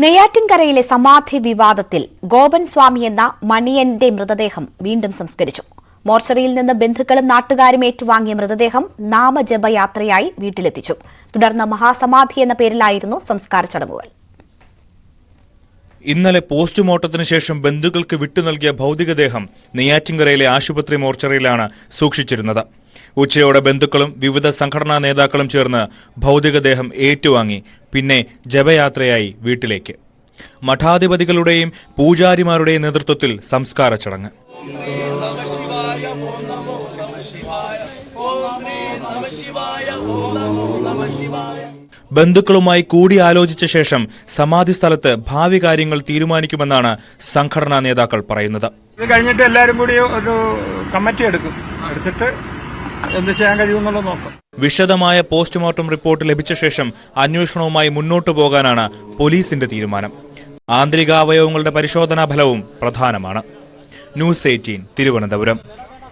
നെയ്യാറ്റിൻകരയിലെ സമാധി വിവാദത്തിൽ ഗോപൻ സ്വാമി എന്ന മണിയന്റെ മൃതദേഹം വീണ്ടും സംസ്കരിച്ചു. മോർച്ചറിയിൽ നിന്ന് ബന്ധുക്കളും നാട്ടുകാരും ഏറ്റുവാങ്ങിയ മൃതദേഹം നാമജപയാത്രയായി വീട്ടിലെത്തിച്ചു. തുടർന്ന് മഹാസമാധി എന്ന പേരിലായിരുന്നു സംസ്കാര ചടങ്ങുകൾ. ഇന്നലെ പോസ്റ്റ്മോർട്ടത്തിന് ശേഷം ബന്ധുക്കൾക്ക് വിട്ടു നൽകിയ ഭൌതികദേഹം നെയ്യാറ്റിൻകരയിലെ ആശുപത്രി മോർച്ചറിയിലാണ് സൂക്ഷിച്ചിരുന്നത്. ഉച്ചയോടെ ബന്ധുക്കളും വിവിധ സംഘടനാ നേതാക്കളും ചേർന്ന് ഭൌതികദേഹം ഏറ്റുവാങ്ങി പിന്നെ ജപയാത്രയായി വീട്ടിലേക്ക്. മഠാധിപതികളുടെയും പൂജാരിമാരുടെയും നേതൃത്വത്തിൽ സംസ്കാര ചടങ്ങ്. ബന്ധുക്കളുമായി കൂടിയാലോചിച്ച ശേഷം സമാധി സ്ഥലത്ത് ഭാവി കാര്യങ്ങൾ തീരുമാനിക്കുമെന്നാണ് സംഘടനാ നേതാക്കൾ പറയുന്നത്. ഇത് കഴിഞ്ഞിട്ട് എല്ലാവരും കൂടി ഒരു കമ്മിറ്റി എടുത്തിട്ട് എന്ത് ചെയ്യാൻ കഴിയുമെന്നുള്ളത് നോക്കാം. വിശദമായ പോസ്റ്റ്മോർട്ടം റിപ്പോർട്ട് ലഭിച്ച ശേഷം അന്വേഷണവുമായി മുന്നോട്ടു പോകാനാണ് പോലീസിന്റെ തീരുമാനം. ആന്തരികാവയവങ്ങളുടെ പരിശോധനാ ഫലവും പ്രധാനമാണ്. ന്യൂസ് 18 തിരുവനന്തപുരം.